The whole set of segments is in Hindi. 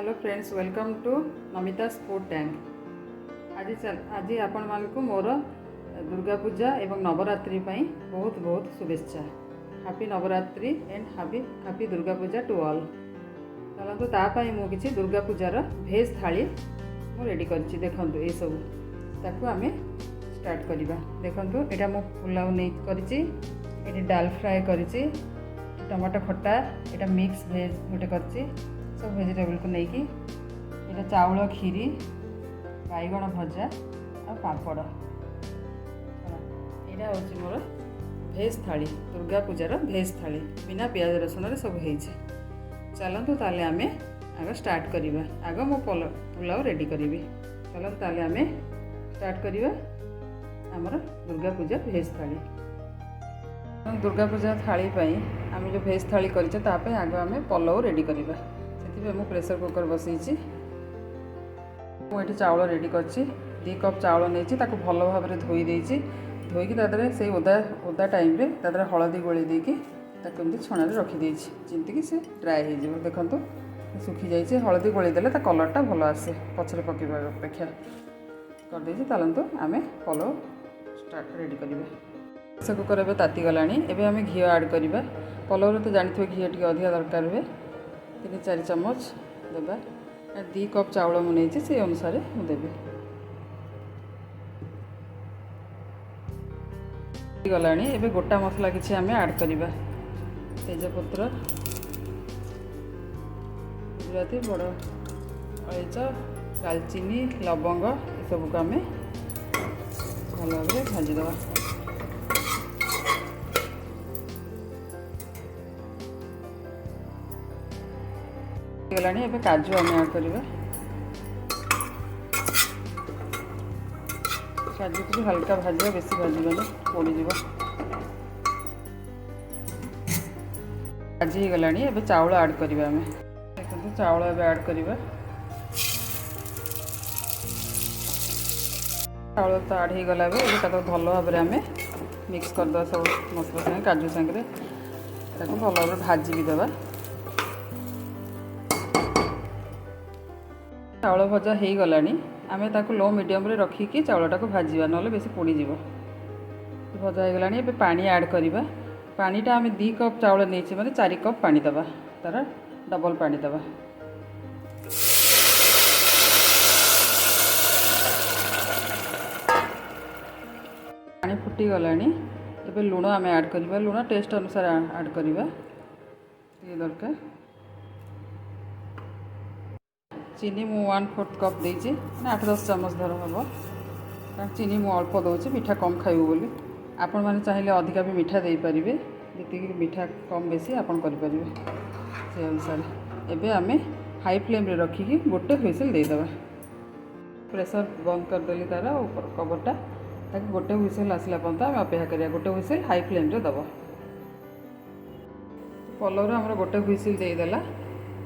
Hello friends, welcome to Namita's food tank. आज आपण मानकु मोर दुर्गा पूजा एवं नवरात्रि पई बहुत बहुत शुभेच्छा। Happy Navratri and happy Durga Puja to all. चलतु तापाई मु किछि दुर्गा पूजार भेज थाली मु रेडी करछि। देखंतु ए सब ताकू आमे स्टार्ट करिबा। देखंतु एटा मु पुलाव नै करछि, एटी डाल फ्राई करछि, टमाटो खट्टा, एटा मिक्स भेज गोटे करछि, सब वेजिटेबल को लेकिन ये चाउल खीरी बैगण भजा आ पापड़। यहाँ हूँ मोर भेज थाली, दुर्गा पूजार भेज थाली बिना प्याज रसुण सब हो। चलतु ताले आमे आग स्टार्ट करिबा। आग मो पुलाव रेडी करी। चलतु ताले आमे स्टार्ट करिबा आमर दुर्गा पूजा भेज थाली। दुर्गा पूजा थाली पई आमे जो भेज थाली करछे तापे आग आमे पुलाव रेडी करिबा। मु प्रेसर कुकर बसई मुझे चाउल रेडी कर 2 कप चाउल नहीं भल भाव में धोई देती। धोईकी से ओदा ओदा टाइम रे तादर हलदी गोली देकी एमती छणा रखीदे जमीक से ड्राए हो। देखो सुखी जाइए, हलदी गोली देले कलरटा भल आसे पचर पकड़ा अपेक्षा करदे। चलतु आम पलाव स्टार्ट रेडी करिबा। प्रेसर कुकर एवं ताती गलानी। एवं आम घी ऐड करवा। पलाव तो जानते घी टी अधिक दरकार हुए। 3-4 चम्मच देवा। 2 कप चाउल मुझे से अनुसार देवी गलानी। एबे गोटा मसला किसी आम ऐड करवा। तेजपत्र, गुजराती, बड़ अलैच, दालचीनी, लवंग ये सबको आम भल भाव भाजीदवा। गलानी। एबे काजू आम ऐड करवा। काजू को हल्का भाजा, बेसी भाजबानी पोड़ीज। भाजी गलानी। एबे चाउल ऐड करवा। आम देखो चाउल एबे ऐड करवा। चाउल तो ऐड हो गला। भल भाव में आम मिक्स करदे सब मसला संगे काजू संगे भल भाव भाजी भी देवा। चाउल भजा हो गलानी। आम ताको लो मीडियम रे रखिकी चाउलटा को भाजवा, ना बेसी पोड़ी जीव। भजा हो गलानी। एबे पानी ऐड करवा। पानीटा आम 2 कप चाउल नहीं माने 4 कप पानी दबा, तार डबल पानी दबा। पानी फुटी गलानी। एबे लुण आम ऐड करवा। लुण टेस्ट अनुसार ऐड करवा। ये दरकार चीनी मु 1/4 कप देती, 8-10 चम्मच धर हम। कारण चीनी मु अल्प दूसरी, मीठा कम खाइबू बोली। आपण मैंने चाहिए अधिका भी मीठा दे पारे। जी मीठा कम बेसी आपन करें से अनुसार। एबे आमे हाई फ्लेम रे रखिकी गोटे हुइसिल देदेबा। प्रेसर बंद करदेली तार ऊपर कवरटा। ताकि गोटे हुइसिल आसला पर्यंत आम अपेक्षा करिया। गोटे हुइसिल हाई फ्लेम रे दब। पलव आमर गोटे हुइसिल देदेला।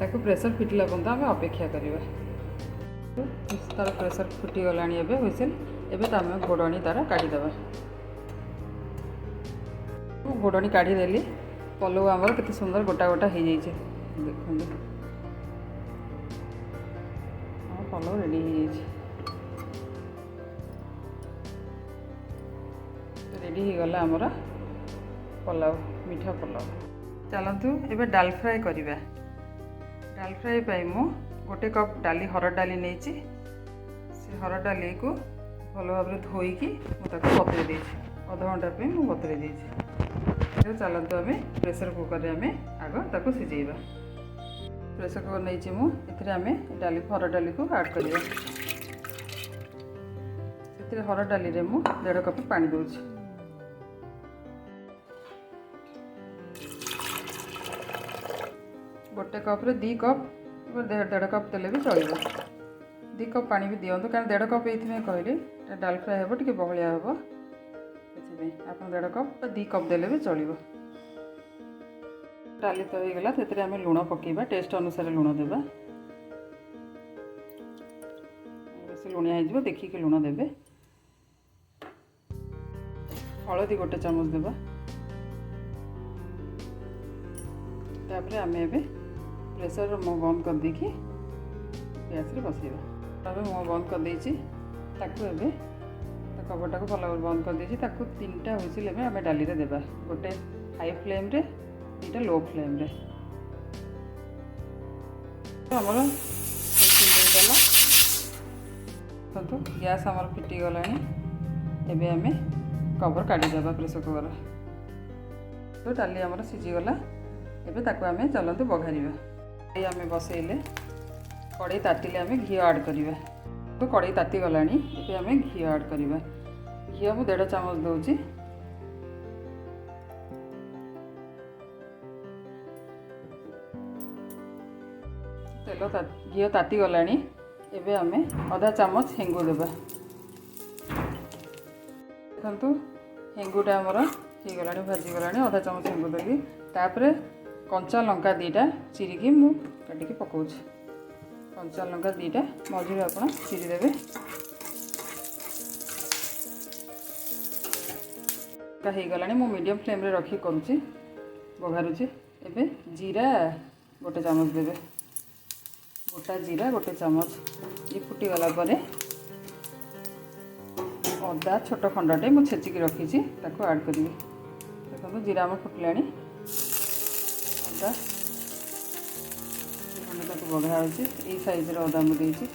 ताकू प्रेसर फिटिला पर्यंत आम अपेक्षा करवा। तार प्रेसर फुटी गलानी एबे हुइसिल। एबे तो आम घोड़नी तार काढ़ीदेवा। घोड़नी काढ़ीदेली। पलव आमर केते सुंदर गोटा गोटा हो जाइए। देखो पलव रेडी हो जाइए। रेडी हो गला आमर पलाव, मीठा पलाव। चलतु एबे डाल फ्राए करिबा। डाल फ्राए पाई मु गोटे कप डाली हरड़ डाली नहीं। से हरड़ डाली को भल भाव में धोईकी मुझे बतरे दे अध घंटा बतरे दे। चलतु आम प्रेसर कुकर रे आम आग ताको सिझेबा। प्रेसर कुकर नहीं मुझे आम डाली हरड़ डाली को ऐड करवा। से हरड़ डाली रे मु 1.5 कप पानी दूची। गोटे कप रे 2 कप 1.5 कप देले भी चलो। 2 कप पानी भी दिंतु, कारण 1.5 कप ये कहली डाल फ्राए हे टे बहलिया हम। से आप 1.5 कप 2 कप देले भी चलो। डाली तो हो गला। से आम लुण पकेबा। टेस्ट अनुसार लुण देबा। बेसी लुणिया हो देखिए लुण देबे। हलदी गोटे चम्मच देबा। तापर आम एबे प्रेसर बंद कर देकी गैस बसैबा तबे मुँह बंद कर देछि ताकू एबे कपड़ा को भल बंद कर देछि ताकू 3टा हुइसिल एबे आमे डाली रे देबा गोटे हाई फ्लेम रे 2टा लो फ्लेम रे हमर गला तो गैस हमर फिटी गलानी एबे आमे कवर काटी देबा प्रेशर कुकर तो डाली हमर सिझी गला एबे ताकू आमे चलंतु बघारिबा आमे बसैले कड़ाई तातिले आमे घी ऐड करिबा तो कड़ाई ताती गलानी एबे आमे घी ऐड करिबा घी मु 1.5 चामच दउची तेल घी ताती गलानी एबे आमे आधा चामच हेंगु देबा देखंतु हेंगुटा हमर हो गलानी भाजी गलानी आधा चामच हेंगु देली तापरे कंचा लंका 2टा चिरिकी मु काटिकी पकाउछि कंचा लंका 2टा मझिरे आपण चिरी देबे का हो गलानी मु मीडियम फ्लेम रे रखी करूछि बघारुछि एबे जीरा 1 चामच देबे गोटा जीरा 1 चामच ये फुटी गला परे अदा छोट खंडटे मु छेचिकी रखी ताको ऐड करिवि देखो जीरा में फुटलानी अदा खंड ताको बघा होछि ए साइज रे अदा मु देछि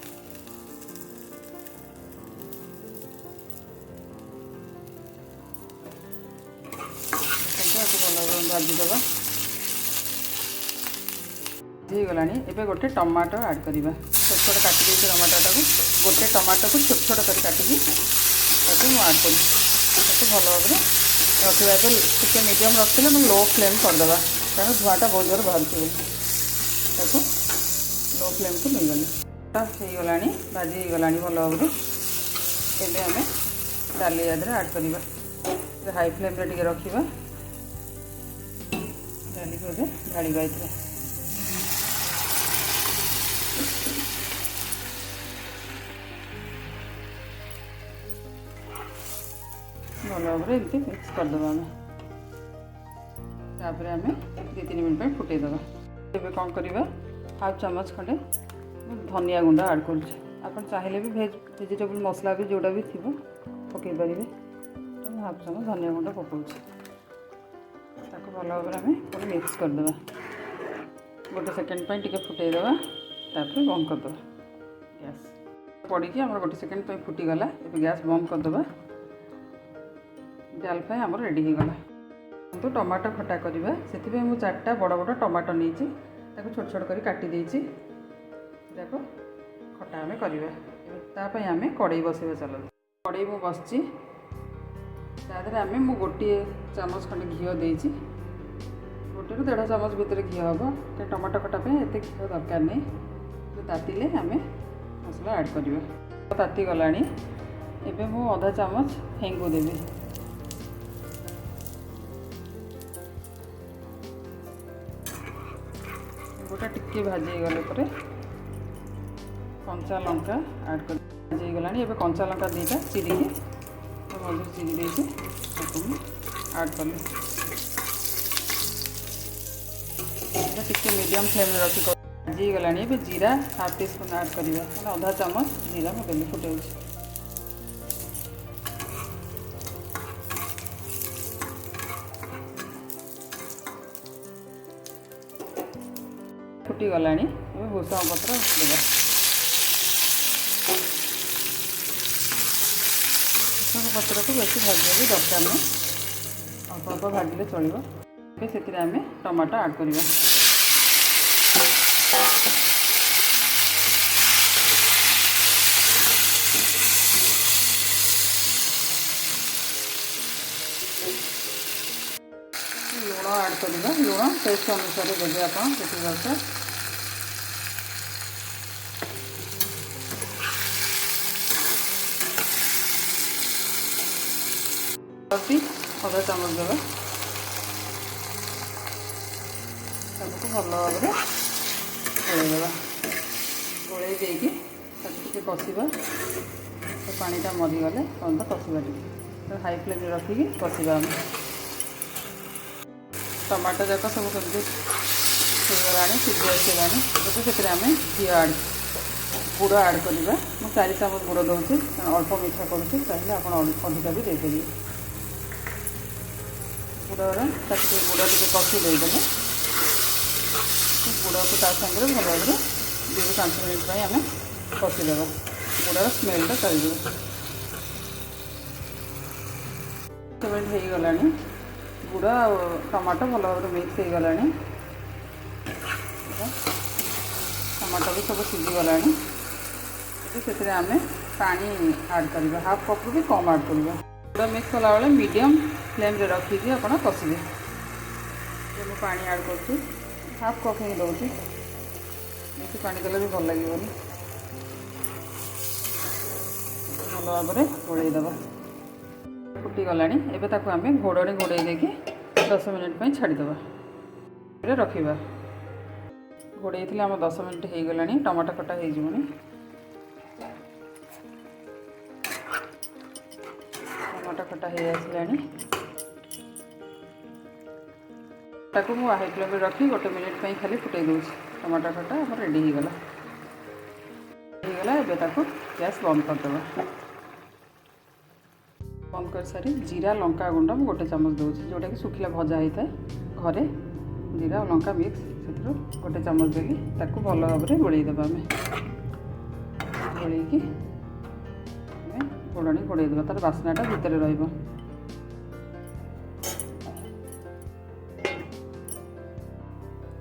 भाजी देवा हो गलानी एबे गोटे टमाटो ऐड करिबा छोट छोट काटी देछि टमाटो को गोटे टमाटो को छोट छोट कर काटिकी ताको मु ऐड करी ताको भल भाबरे रखिबा तो टिके मीडियम रखिले मैं लो फ्लेम कर देबा कारण धुआटा बहुत जोर बाहर बोली ताको लो फ्लेम को नहीं गली ता हो गलानी भाजी हो गलानी भल भाबरे एबे हमें डाली आदरे ऐड करिबा हाई फ्लेम रे टिके रखिबा डाली को ढाड़ी बाइथे भल भाव एमती मिक्स करदे आम तापर आम 2-3 मिनट फुटेदे ए कौन करवा हाफ चामच खंडे धनिया गुंडा ऐड कर चाहिए भी वेजिटेबल मसला भी जोड़ा भी थी पकई पारे तो हाफ चामच धनिया गुंडा पकाऊँ भल भाव में पूरा मिक्स करदे गोटे सेकेंड टी फुटेदे तापर बंद करदे गैस पड़ी आम गोटे सेकेंड फुटीगला ए गैस बंद करदे डाल फ्राई आम रेडी हो गला तो टमाटो खटा करवा से मुझे 4टा बड़ बड़ टमाटो नहीं छोट छोट कर काटी देखो खटा आम करवा आम कड़ाई बसैबा चल कड़ाई मु बसची आम गोटे चामच खंडे घी देती 1-1.5 चामच भितर घी हम क्या टमाटो खटा एत घी दरकार नहीं तातिले आम मसला ऐड करवा ताती गलानी एबे मु आधा चामच हेंगु देवी गोटा टिके भाजी गले पर कंचा लंका ऐड कर भाजी गलानी एबे कंचा लंका 2टा चिरिकी मझे चिरी देछि ऐड कली टिके मीडियम फ्लेम रखी भाजी गलानी एबे जीरा हाफ टी स्पून ऐड करवा आधा चामच जीरा मैं देली फुटे फुटी गलानी भूषण पत्र देवा भूषण पत्र को बेसी भाजवा भी दरकार नहीं अल्प अल्प भाजिले चलो से आम टमाटो ऐड करवा लुण ऐड करवा लुण टेस्ट अनुसार देवे आप दरकार आधा चामच देवा सबको भल भाव में गोलैदेवा गोलई देकी टे कषा तो पानीटा मरीगले अंत कषा टे हाई फ्लेम रखिकी कषा आम टमाटो जाक सब कमी गला सीझी आसगलानी तो से आम घी ऐड गुड़ आड करवा। मु 4 चामच गुड़ दूसरी अल्प मीठा करुँच चाहिए आप अधिका भी देदेवी। गुड़ गुड़ टे कषि देदेले गुड़ को सागर भल भाव 2 ରୁ 5 मिनट आम कषिदे गुड़ार स्मेलटा चल 7 मिनट हो गला गुड़ आ टमाटो भल भाव मिक्स हो गला। टमाटो भी सब सीझीगला। से आम पानी आड करवा हाफ कप रू भी कम आड करवा। गुड़ मिक्स कला बेले मीडियम फ्लेम रे रखिकी आप कषिबे। मुझे पानी आड कर हाफ कप ही दूसरी बेसी पानी देले भी भल लगे भल भाव में घोड़ेदेव। फुटी गला एवं आम घोड़े घोड़े देकी 10 मिनट छाड़ीदे रखा। घोड़े आम 10 मिनट हो गला। टमाटो खटा हो टमाटो खटा हो आसला। ताकू मु हाई फ्लेम रखी 1 मिनट खाली फुटे दूँ। टमाटो खटा आम रेडी हो गला। एवं गैस बंद करदे। बंद कर सारी जीरा लंका गुंड मु 1 चामच दूसरी जोटा कि सुखिला भजा होता है घरे। जीरा और लंका मिक्स से 1 चामच देगी भल भाव में गोलैदेवा। गोलैकी घोड़णी घोड़ेदेवा तार बास्नाटा भितर रहिबो।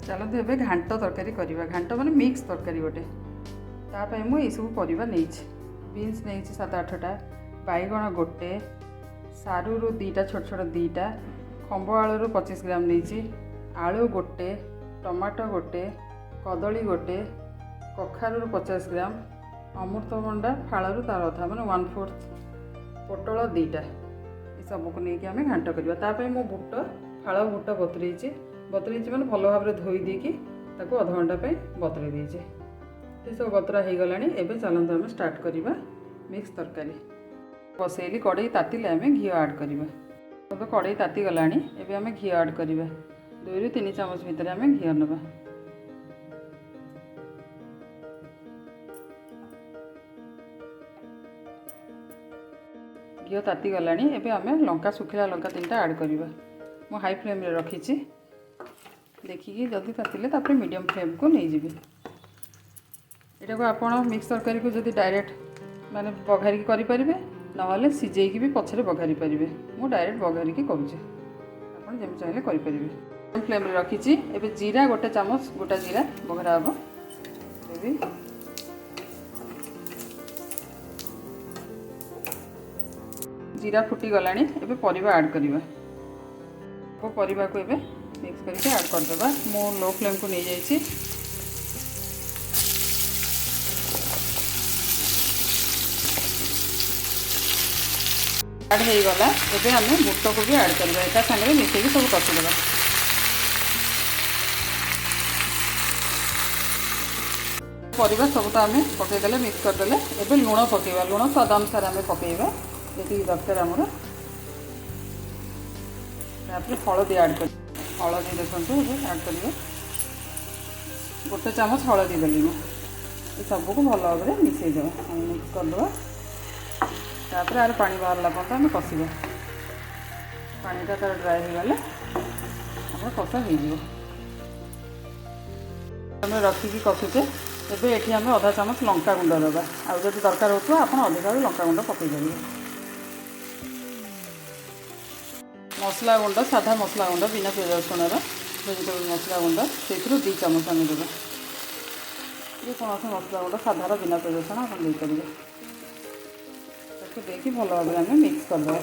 चलते एबे घांट तरकारी करवा। घांट माने मिक्स तरकारी गोटे तापाई मु ये सब परिबा नेछि। बीन्स नेछि 7-8टा, बैगण गोटे, सारू 2टा छोट छोट 2टा, खंब आलू 25 ग्राम नेछि, आलू गोटे, टमाटो गोटे, कदली गोटे, कखारू 50 ग्राम, अमृतभंडा फाड़ू तार अधा माने 1/4, पोटल 2टा। ये सब को लेकिन आम घांट करवा। तापाई मु बुट फाड़ बुट बतुरेची मैंने भल भाव में धोई देकी अध घंटा बतुरे देचे। ये सब बतरा हो गला। एवं चलते आम स्टार्ट करवा मिक्स तरकारी। बसैली कड़े तातिले आम घी आड करवा। तो कड़े ताती गला एवं आम घी आड करवा। 2 ରୁ 3 चामच भितर आम घी नवा। घी ताती गला एवं आम लंका सुखिला लंका 3टा आड करवा। मु हाई फ्लेम रे रखी देखिए जदि तातिले मीडियम फ्लेम को नहीं जाए। यहाँ को आप मिक्स तरकारी को जदि डायरेक्ट माने बघारिकी करें ना सीझेकी भी पछरे बघारी पारे। मु डायरेक्ट बघारिकी करुचे आप जमी चाहिए करें। फ्लेम रे रखी एवं जीरा 1 चामच गोटा जीरा बघरा हम। जीरा फुटी गला एवं परिवा आड करवा। परिवा को एवं मिक्स करके ऐड करदेवा। मो लो फ्लेम को नहीं जाइए। ऐड हो गला एवं आम बुट को भी ऐड करवा। एक सागर मिसेक सब कषिदेवा। परिवा सब तो आम पकईदे मिक्स करदे। एवं लुण पकेवा। लुण स्वाद अनुसार आम पकेवा जी दरकार आमर। हलदी ऐड कर हलदी देखो ऐड करेंगे 1 चामच हलदी देली। ये सबको भल भाव में मिसईदेवा मिक्स करदे। तापर आर पानी बाहरला पर्यंत आम कषिबा। पानीटा तार ड्राए हो गले आम कषा हो रखिकी कषुचे। एवं ये आम आधा चामच लंका गुंड देवा। आदि दरकार हो आप अधिका लंका गुंड पकई पारे। मसला गुंड साधा मसला गुंड बिना पियाज रसुण वेजिटेबल मसला गुंड से 2 चामच आम देवा। जेकोसी मसला गुंड साधार बिना पियाज रसुण आप देपारे। देखिए भल भाव में आम मिक्स करदे।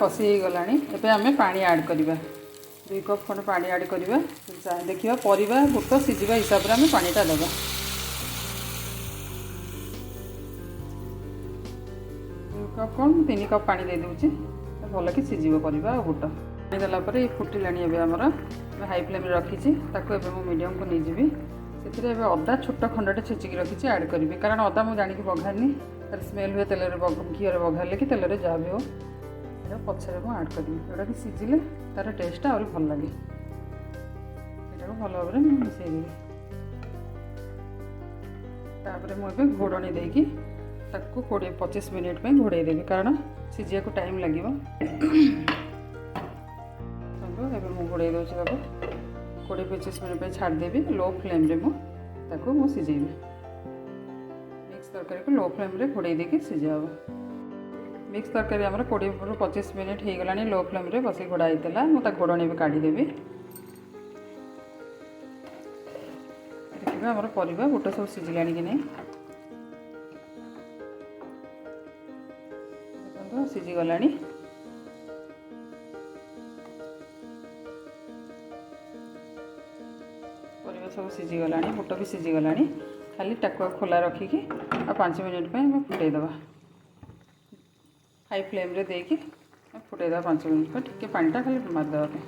कषि हो गला एवं आम पानी ऐड करवा। 2 कप खंड पानी ऐड करवा। देखिए परिवा बुट सीझा हिसाब से आम पानीटा देवा। 2 कप कौन 3 कप पानी दे दूची भल कि सीझ परिवा बुट। पानी देलापर ये फुटिला आमर हाई फ्लेम रखी मीडियम को नहीं जी। से अदा छोट खंडटे छेचिकी रखी ऐड करी। कारण अदा मुझे जाणी बघारनी तार स्मेल हुए तेल घी बघारे कि तेल जहाँ भी हो ସେଇଟା ପଛରେ ମୁଁ ଆଡ଼୍ କରିବି। ଯେଉଁଟାକି ସିଝିଲେ ତା'ର ଟେଷ୍ଟଟା ଆହୁରି ଭଲ ଲାଗେ। ସେଇଟାକୁ ଭଲ ଭାବରେ ମୁଁ ମିଶାଇଦେବି। ତାପରେ ମୁଁ ଏବେ ଘୋଡ଼ଣି ଦେଇକି ତାକୁ 20-25 ମିନିଟ୍ ପାଇଁ ଘୋଡ଼େଇ ଦେବି, କାରଣ ସିଝିବାକୁ ଟାଇମ୍ ଲାଗିବ। ଏବେ ମୁଁ ଘୋଡ଼େଇ ଦେଉଛି ତାକୁ 20-25 ମିନିଟ୍ ପାଇଁ ଛାଡ଼ିଦେବି। ଲୋ ଫ୍ଲେମ୍ରେ ତାକୁ ମୁଁ ସିଝେଇବି। ମିକ୍ସ ତରକାରୀକୁ ଲୋ ଫ୍ଲେମ୍ରେ ଘୋଡ଼େଇ ଦେଇକି ସିଝା ହେବ। ମିକ୍ସ ତରକାରୀ ଆମର 20-25 ମିନିଟ୍ ହେଇଗଲାଣି। ଲୋ ଫ୍ଲେମ୍ରେ ବସି ଘୋଡ଼ା ହେଇଥିଲା। ମୁଁ ତା ଘୋଡ଼ଣି ବି କାଢ଼ିଦେବି। ଦେଖିବା ଆମର ପରିବା ବୁଟ ସବୁ ସିଝିଲାଣି କି ନାହିଁ। ଦେଖନ୍ତୁ ସିଝିଗଲାଣି। ପରିବା ସବୁ ସିଝିଗଲାଣି, ବୁଟ ବି ସିଝିଗଲାଣି। ଖାଲି ଟାକୁଆ ଖୋଲା ରଖିକି ଆଉ 5 ମିନିଟ୍ ପାଇଁ ଆମେ ଫୁଟାଇଦେବା। ହାଇ ଫ୍ଲେମ୍ରେ ଦେଇକି ଫୁଟାଇଦେବା 5 ମିନିଟ୍ ପାଇଁ। ଟିକେ ପାଣିଟା ଖାଲି ମାରିଦେବା ପାଇଁ।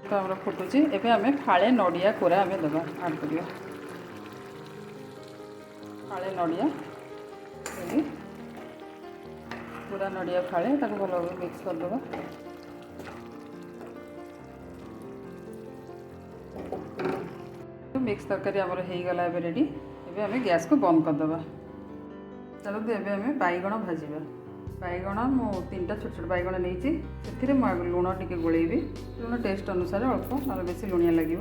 ତ ଆମର ଫୁଟୁଛି। ଏବେ ଆମେ ଫାଳେ ନଡ଼ିଆ କୋରା ଆମେ ଦେବା, ଆଡ଼୍ କରିବା। ଫାଳେ ନଡ଼ିଆ ଦେଲି, ପୁରା ନଡ଼ିଆ ଫାଳେ, ତାକୁ ଭଲ ଭାବରେ ମିକ୍ସ କରିଦେବା। ମିକ୍ସ ତରକାରୀ ଆମର ହେଇଗଲା ଏବେ ରେଡ଼ି। ଏବେ ଆମେ ଗ୍ୟାସ୍କୁ ବନ୍ଦ କରିଦେବା। ଚାଲନ୍ତୁ ଏବେ ଆମେ ବାଇଗଣ ଭାଜିବା। ବାଇଗଣ ମୁଁ 3ଟା ଛୋଟ ଛୋଟ ବାଇଗଣ ନେଇଛି। ସେଥିରେ ମୁଁ ଲୁଣ ଟିକେ ଗୋଳେଇବି। ଲୁଣ ଟେଷ୍ଟ ଅନୁସାରେ ଅଳ୍ପ, ନହେଲେ ବେଶୀ ଲୁଣିଆ ଲାଗିବ।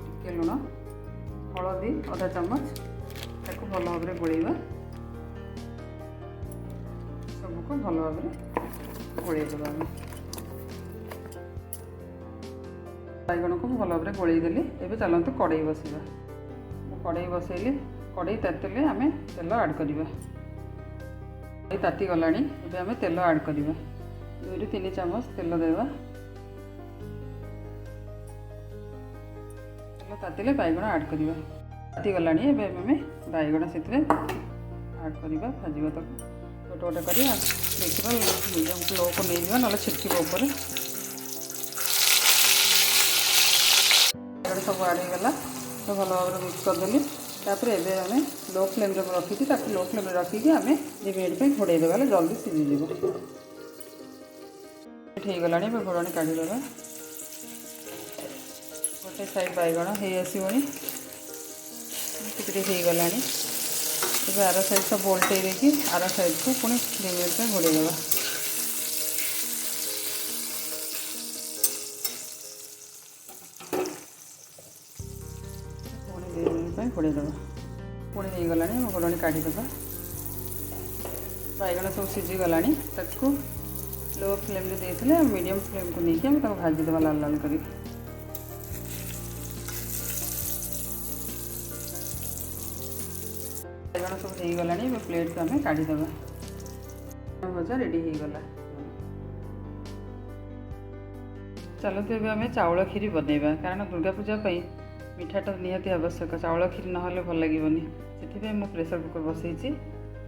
ଟିକେ ଲୁଣ, ହଳଦୀ ଅଧା ଚାମଚ, ତାକୁ ଭଲ ଭାବରେ ଗୋଳେଇବା। ସବୁକୁ ଭଲ ଭାବରେ ଗୋଳେଇ ଦେବା ଆମେ। ବାଇଗଣକୁ ମୁଁ ଭଲ ଭାବରେ ଗୋଳେଇ ଦେଲି। ଏବେ ଚାଲନ୍ତୁ କଡ଼େଇ ବସାଇବା। ମୁଁ କଡ଼େଇ ବସାଇଲି। କଡ଼େଇ ତାତିଲେ ଆମେ ତେଲ ଆଡ଼୍ କରିବା। କଡ଼େଇ ତାତିଗଲାଣି। ଏବେ ଆମେ ତେଲ ଆଡ଼୍ କରିବା। 2-3 ଚାମଚ ତେଲ ଦେବା। ତେଲ ତାତିଲେ ବାଇଗଣ ଆଡ଼୍ କରିବା। ତାତିଗଲାଣି। ଏବେ ଆମେ ବାଇଗଣ ସେଥିରେ ଆଡ଼୍ କରିବା, ଭାଜିବା। ତାକୁ ଗୋଟେ ଗୋଟେ କରି ଦେଖିବା, ମିଡ଼ିୟମ୍ ଲୋକୁ ନେଇଯିବା, ନହେଲେ ଛିଟକିବ ଉପରେ। ସବୁ ଆଡ଼୍ ହେଇଗଲା। ତ ଭଲ ଭାବରେ ମିକ୍ସ କରିଦେଲି। ତାପରେ ଏବେ ଆମେ ଲୋ ଫ୍ଲେମ୍ରେ ରଖିଛି, ତାକୁ ଲୋ ଫ୍ଲେମ୍ରେ ରଖିକି ଆମେ 2 ମିନିଟ୍ ପାଇଁ ଘୋଡ଼େଇ ଦେବା, ହେଲେ ଜଲ୍ଦି ସିଝିଯିବ। ହେଇଗଲାଣି। ଏବେ ଘୋଡ଼ଣି କାଢ଼ିଦେବା। ଗୋଟେ ସାଇଡ଼୍ ବାଇଗଣ ହେଇ ଆସିବଣି, ଟିକେ ହେଇଗଲାଣି। ଏବେ ଆର ସାଇଡ଼୍ ସବୁ ଓଲଟେଇ ଦେଇକି ଆର ସାଇଡ଼୍କୁ ପୁଣି 2 ମିନିଟ୍ ପାଇଁ ଘୋଡ଼େଇ ଦେବା। ପୁଣି 2 ମିନିଟ୍ ପାଇଁ ଘୋଡ଼େଇ ଦେବା। ପୁଣି ହେଇଗଲାଣି। ଆମେ ଘୋଡ଼ଣି କାଢ଼ିଦେବା। ବାଇଗଣ ସବୁ ସିଝିଗଲାଣି। ତାକୁ ଲୋ ଫ୍ଲେମ୍ରେ ଦେଇଥିଲେ ମିଡ଼ିୟମ୍ ଫ୍ଲେମ୍କୁ ନେଇକି ଆମେ ତାକୁ ଭାଜିଦେବା ଲାଲ ଲାଲ କରି। ବାଇଗଣ ସବୁ ହେଇଗଲାଣି। ଏବେ ପ୍ଲେଟ୍କୁ ଆମେ କାଢ଼ିଦେବା। ଭଜା ରେଡ଼ି ହେଇଗଲା। ଚାଲନ୍ତୁ ଏବେ ଆମେ ଚାଉଳ କ୍ଷୀରି ବନେଇବା, କାରଣ ଦୁର୍ଗା ପୂଜା ପାଇଁ ମିଠାଟା ନିହାତି ଆବଶ୍ୟକ। ଚାଉଳ କ୍ଷୀରି ନହେଲେ ଭଲ ଲାଗିବନି। ସେଥିପାଇଁ ମୁଁ ପ୍ରେସର କୁକର୍ ବସାଇଛି।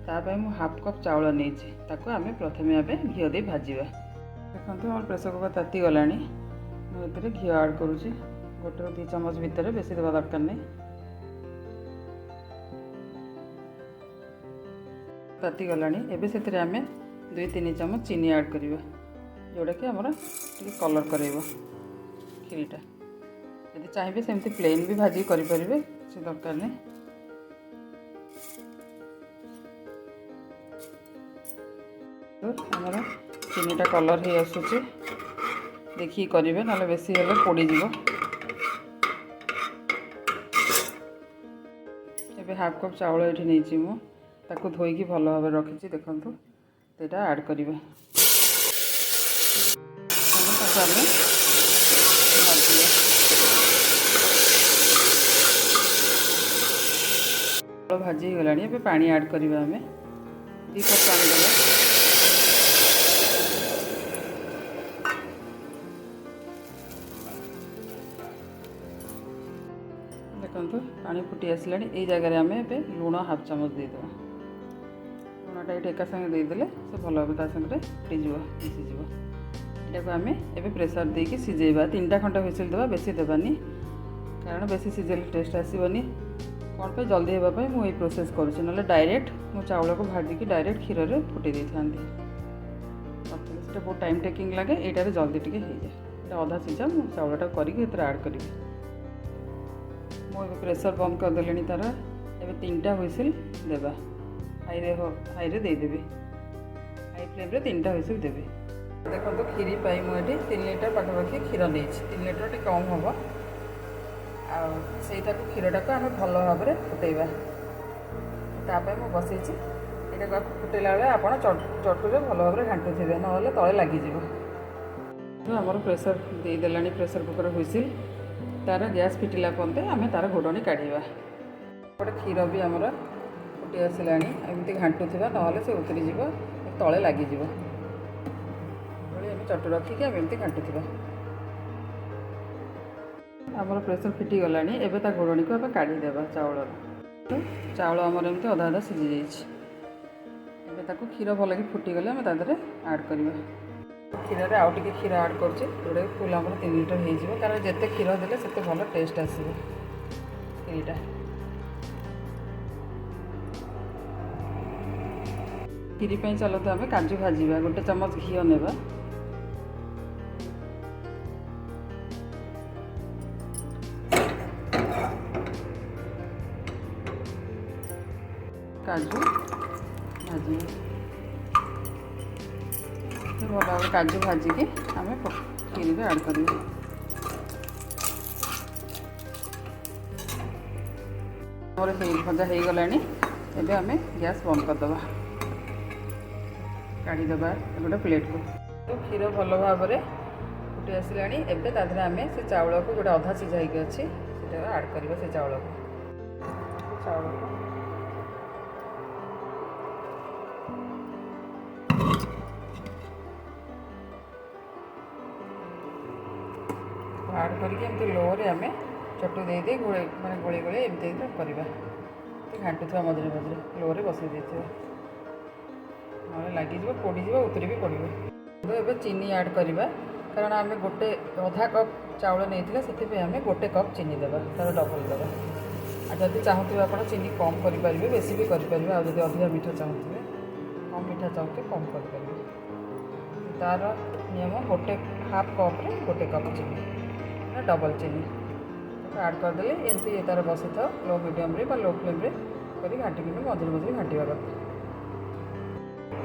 ତା ପାଇଁ ମୁଁ 1/2 କପ୍ ଚାଉଳ ନେଇଛି। ତାକୁ ଆମେ ପ୍ରଥମେ ଘିଅ ଦେଇ ଭାଜିବା। ଦେଖନ୍ତୁ ଆମର ପ୍ରେସର କୁକର୍ ତାତିଗଲାଣି। ମୁଁ ଏଥିରେ ଘିଅ ଆଡ଼୍ କରୁଛି। 1-2 ଚାମଚ ଭିତରେ, ବେଶୀ ଦେବା ଦରକାର ନାହିଁ। ତାତିଗଲାଣି। ଏବେ ସେଥିରେ ଆମେ 2-3 ଚାମଚ ଚିନି ଆଡ଼୍ କରିବା, ଯେଉଁଟାକି ଆମର ଟିକେ କଲର୍ କରାଇବ କ୍ଷୀରିଟା। ଯଦି ଚାହିଁବେ ସେମିତି ପ୍ଲେନ୍ ବି ଭାଜି କରିପାରିବେ, କିଛି ଦରକାର ନାହିଁ। ଆମର ଚିନିଟା କଲର୍ ହେଇ ଆସୁଛି, ଦେଖିକି କରିବେ, ନହେଲେ ବେଶୀ ହେଲେ ପୋଡ଼ିଯିବ। ଏବେ 1/2 କପ୍ ଚାଉଳ ଏଠି ନେଇଛି ମୁଁ, ତାକୁ ଧୋଇକି ଭଲ ଭାବରେ ରଖିଛି। ଦେଖନ୍ତୁ ସେଇଟା ଆଡ଼୍ କରିବା। ତାକୁ ଆମେ ଭାଜିବା। ଚାଉଳ ଭାଜି ହେଇଗଲାଣି। ଏବେ ପାଣି ଆଡ଼୍ କରିବା। ଆମେ 2 କପ୍ ପାଣି ଦେବା। ଦେଖନ୍ତୁ ପାଣି ଫୁଟି ଆସିଲାଣି। ଏଇ ଜାଗାରେ ଆମେ ଏବେ ଲୁଣ 1/2 ଚାମଚ ଦେଇଦେବା। ଲୁଣଟା ଏଇଠି ଏକା ସାଙ୍ଗେ ଦେଇଦେଲେ ସେ ଭଲ ଭାବେ ତା ସାଙ୍ଗରେ ଫୁଟିଯିବ, ମିଶିଯିବ। ଏଟାକୁ ଆମେ ଏବେ ପ୍ରେସର ଦେଇକି ସିଝେଇବା। 3ଟା ଖଣ୍ଡେ ହୁଇସିଲ୍ ଦେବା, ବେଶୀ ଦେବାନି, କାରଣ ବେଶୀ ସିଝେଇଲେ ଟେଷ୍ଟ ଆସିବନି। କ'ଣ ପାଇଁ, ଜଲ୍ଦି ହେବା ପାଇଁ ମୁଁ ଏଇ ପ୍ରୋସେସ୍ କରୁଛି, ନହେଲେ ଡାଇରେକ୍ଟ ମୁଁ ଚାଉଳକୁ ଭାଜିକି ଡାଇରେକ୍ଟ କ୍ଷୀରରେ ଫୁଟେଇ ଦେଇଥାନ୍ତି। এটা ବହୁତ ଟାଇମ୍ ଟେକିଂ ଲାଗେ, ଏଇଟାରେ ଜଲ୍ଦି ଟିକେ ହେଇଯାଏ। ଏଇଟା ଅଧା ସିଝା ମୁଁ ଚାଉଳଟା କରିକି ଏଥିରେ ଆଡ଼୍ କରିବି। ମୁଁ ଏବେ ପ୍ରେସର୍ ବନ୍ଦ କରିଦେଲିଣି ତାର। ଏବେ 3ଟା ହୁଇସିଲ୍ ଦେବା। ହାଇରେ ଦେଇଦେବି, ହାଇ ଫ୍ଲେମ୍ରେ 3ଟା ହୁଇସିଲ୍ ଦେବି। ଦେଖନ୍ତୁ କ୍ଷୀରି ପାଇଁ ମୁଁ ଏଠି 3 ଲିଟର ପାଖାପାଖି କ୍ଷୀର ନେଇଛି। 3 ଲିଟର ଟିକେ କମ୍ ହେବ। ଆଉ ସେଇଟାକୁ କ୍ଷୀରଟାକୁ ଆମେ ଭଲ ଭାବରେ ଫୁଟେଇବା। ତା ପାଇଁ ମୁଁ ବସେଇଛି। ଏଇଟାକୁ ଫୁଟେଇଲା ବେଳେ ଆପଣ ଚଟୁରେ ଭଲ ଭାବରେ ଘାଣ୍ଟୁଥିବେ, ନହେଲେ ତଳେ ଲାଗିଯିବ। ଆମର ପ୍ରେସର୍ ଦେଇଦେଲାଣି, ପ୍ରେସର୍ କୁକର୍ ହୁଇସିଲ୍। ତାର ଗ୍ୟାସ୍ ଫିଟିଲା ପର୍ଯ୍ୟନ୍ତ ଆମେ ତାର ଘୋଡ଼ଣି କାଢ଼ିବା। ଗୋଟେ କ୍ଷୀର ବି ଆମର ଫୁଟି ଆସିଲାଣି। ଏମିତି ଘାଣ୍ଟୁଥିବା, ନହେଲେ ସେ ଉତରିଯିବ, ତଳେ ଲାଗିଯିବ। ଆମେ ଚଟୁ ରଖିକି ଆମେ ଏମିତି ଘାଣ୍ଟୁଥିବା। ଆମର ପ୍ରେସର୍ ଫିଟିଗଲାଣି। ଏବେ ତା ଘୋଡ଼ଣିକୁ ଆମେ କାଢ଼ିଦେବା ଚାଉଳର। ଚାଉଳ ଆମର ଏମିତି ଅଧା ଅଧା ସିଝି ଯାଇଛି। ଏବେ ତାକୁ କ୍ଷୀର ଭଲକି ଫୁଟିଗଲେ ଆମେ ତା ଦେହରେ ଆଡ଼୍ କରିବା। କ୍ଷୀରରେ ଆଉ ଟିକେ କ୍ଷୀର ଆଡ଼୍ କରୁଛି, ଯେଉଁଟାକି ଫୁଲ୍ ଆମର 3 ଲିଟର ହେଇଯିବ। କାରଣ ଯେତେ କ୍ଷୀର ଦେଲେ ସେତେ ଭଲ ଟେଷ୍ଟ ଆସିବ କ୍ଷୀରିଟା। କ୍ଷୀରି ପାଇଁ ଚାଲନ୍ତୁ ଆମେ କାଜୁ ଭାଜିବା। 1 ଚାମଚ ଘିଅ ନେବା। କାଜୁ ଭାଜିବା। ଭଲ ଭାବରେ କାଜୁ ଭାଜିକି ଆମେ କ୍ଷୀରିରେ ଆଡ଼୍ କରିବା। ଆମର ଭଜା ହେଇଗଲାଣି। ଏବେ ଆମେ ଗ୍ୟାସ୍ ବନ୍ଦ କରିଦେବା, କାଢ଼ିଦେବା ଗୋଟେ ପ୍ଲେଟ୍କୁ। କ୍ଷୀର ଭଲ ଭାବରେ ଫୁଟି ଆସିଲାଣି। ଏବେ ତା ଦେହରେ ଆମେ ସେ ଚାଉଳକୁ, ଗୋଟେ ଅଧା ସିଝା ହେଇକି ଅଛି, ସେଇଟାକୁ ଆଡ଼୍ କରିବା। ସେ ଚାଉଳକୁ ଆଡ଼୍ କରିକି ଏମିତି ଲୋରେ ଆମେ ଚଟୁ ଦେଇ ଗୋଳେଇ ଗୋଳେଇ ଏମିତି କରିବା। ଘାଣ୍ଟୁଥିବା ମଝିରେ ମଝିରେ ଲୋରେ ବସେଇ ଦେଇଥିବା, ନହେଲେ ଲାଗିଯିବ, ପୋଡ଼ିଯିବ, ଉତରି ବି ପଡ଼ିବ। ଏବେ ଚିନି ଆଡ଼୍ କରିବା। କାରଣ ଆମେ ଅଧା କପ୍ ଚାଉଳ ନେଇଥିଲେ, ସେଥିପାଇଁ ଆମେ 1 କପ୍ ଚିନି ଦେବା, ତା'ର ଡବଲ୍ ଦେବା। ଆଉ ଯଦି ଚାହୁଁଥିବେ ଆପଣ ଚିନି କମ୍ କରିପାରିବେ, ବେଶୀ ବି କରିପାରିବେ। ଆଉ ଯଦି ଅଧିକା ମିଠା ଚାହୁଁଥିବେ, କମ୍ ମିଠା ଚାହୁଁଥିବେ କମ୍ କରିପାରିବେ। ତା'ର ନିୟମ ହାଫ୍ କପ୍ରେ 1 କପ୍ ଚିନି, ଡବଲ୍ ଚିନି ଆଡ଼୍ କରିଦେଲେ ଏମିତି ତା'ର ବସିଥାଉ। ଲୋ ମିଡ଼ିୟମ୍ରେ ବା ଲୋ ଫ୍ଲେମ୍ରେ କରି ଘାଣ୍ଟିକି ମଝିରେ ମଝିରେ ଘାଣ୍ଟିବା କଥା।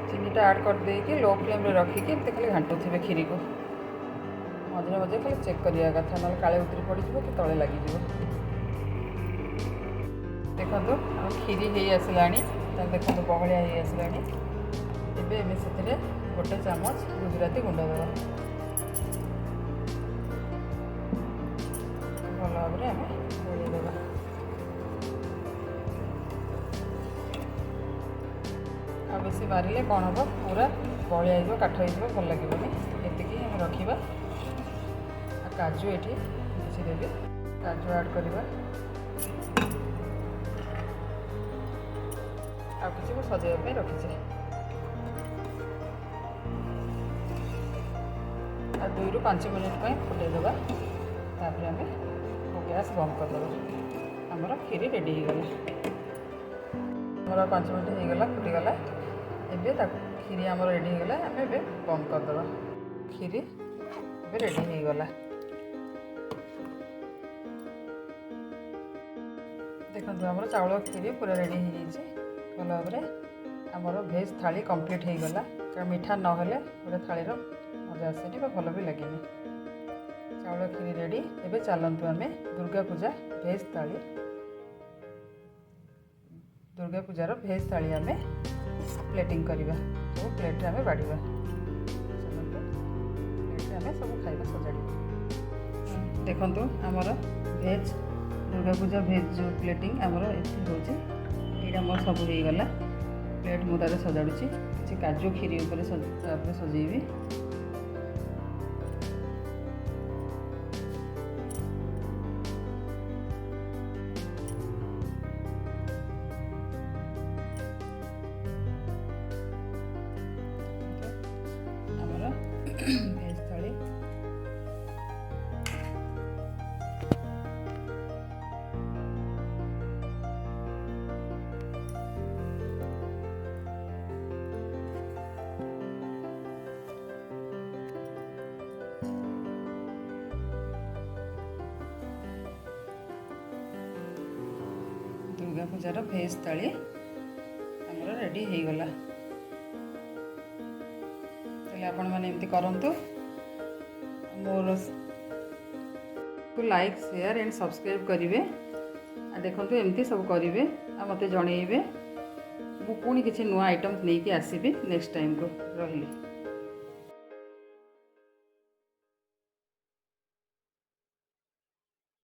ଚିନିଟା ଆଡ଼୍ କରିଦେଇକି ଲୋ ଫ୍ଲେମ୍ରେ ରଖିକି ଏମିତି ଖାଲି ଘାଣ୍ଟୁଥିବେ କ୍ଷୀରିକୁ। ମଝିରେ ମଝିରେ ଖାଲି ଚେକ୍ କରିବା କଥା, ନହେଲେ କାଳେ ଉତରି ପଡ଼ିଯିବ କି ତଳେ ଲାଗିଯିବ। ଦେଖନ୍ତୁ ଆମ କ୍ଷୀରି ହେଇ ଆସିଲାଣି। ତାହେଲେ ଦେଖନ୍ତୁ ବହଳିଆ ହେଇ ଆସିଲାଣି। ଏବେ ଆମେ ସେଥିରେ 1 ଚାମଚ ଗୁଜୁରାତି ଗୁଣ୍ଡ ଦେବା। ଭଲ ଭାବରେ ଆମେ ଗୋଳେଇ ଦେବା। ଆଉ ବେଶୀ ବାରିଲେ କ'ଣ ହେବ, ପୁରା ବହଳିଆ ହେଇଯିବ, କାଠ ହେଇଯିବ, ଭଲ ଲାଗିବନି। ଏତିକି ଆମେ ରଖିବା। ଆଉ କାଜୁ ଏଠି କିଛି ଦେବି, କାଜୁ ଆଡ଼୍ କରିବା। ଆଉ କିଛି ମୁଁ ସଜାଇବା ପାଇଁ ରଖିଛି। ଆଉ 2ରୁ 5 ମିନିଟ୍ ପାଇଁ ଫୁଟାଇ ଦେବା। ତାପରେ ଆମେ ଗ୍ୟାସ୍ ବନ୍ଦ କରିଦେବା। ଆମର କ୍ଷୀରି ରେଡ଼ି ହେଇଗଲା। ଆମର 5 ମିନିଟ୍ ହେଇଗଲା, ଫୁଟିଗଲା। ଏବେ କ୍ଷୀରି ଆମର ରେଡ଼ି ହେଇଗଲା। ଆମେ ଏବେ ବନ୍ଦ କରିଦେବା। କ୍ଷୀରି ଏବେ ରେଡ଼ି ହେଇଗଲା। ଦେଖନ୍ତୁ ଆମର ଚାଉଳ କ୍ଷୀରି ପୁରା ରେଡ଼ି ହେଇଯାଇଛି। ଭଲ ଭାବରେ ଆମର ଭେଜ୍ ଥାଳି କମ୍ପ୍ଲିଟ୍ ହେଇଗଲା। କାରଣ ମିଠା ନହେଲେ ଗୋଟେ ଥାଳିର ମଜା ଆସେନି ବା ଭଲ ବି ଲାଗେନି। ଚାଉଳ କ୍ଷୀରି ରେଡ଼ି। ଏବେ ଚାଲନ୍ତୁ ଆମେ ଦୁର୍ଗା ପୂଜାର ଭେଜ୍ ଥାଳି ଆମେ ପ୍ଲେଟିଂ କରିବା। ସବୁ ପ୍ଲେଟ୍ରେ ଆମେ ବାଢ଼ିବା। ଚାଲନ୍ତୁ ପ୍ଲେଟ୍ରେ ଆମେ ସବୁ ଖାଇବା ସଜାଡ଼ିବା। ଦେଖନ୍ତୁ ଆମର ଦୁର୍ଗା ପୂଜା ଭେଜ୍ ଯେଉଁ ପ୍ଲେଟିଂ ଆମର ଏଠି ହେଉଛି, ଏଇଟା ଆମର ସବୁ ହେଇଗଲା। ପ୍ଲେଟ୍ ମୁଁ ତାର ସଜାଡ଼ୁଛି। କିଛି କାଜୁ କ୍ଷୀରି ଉପରେ ତାପରେ ସଜେଇବି। ଆମର ଭେଜ୍ ଥାଳି दुर्गा पूजार भेज थाली आमर रेडी हो गला। आपण मैंने एमती करंतु more like share and subscribe करेंगे। देखो एमती सब करेंगे मत जनइबे। मु पुणी किसी नुआ आइटम नहीं आसबि नेक्स्ट टाइम को रही।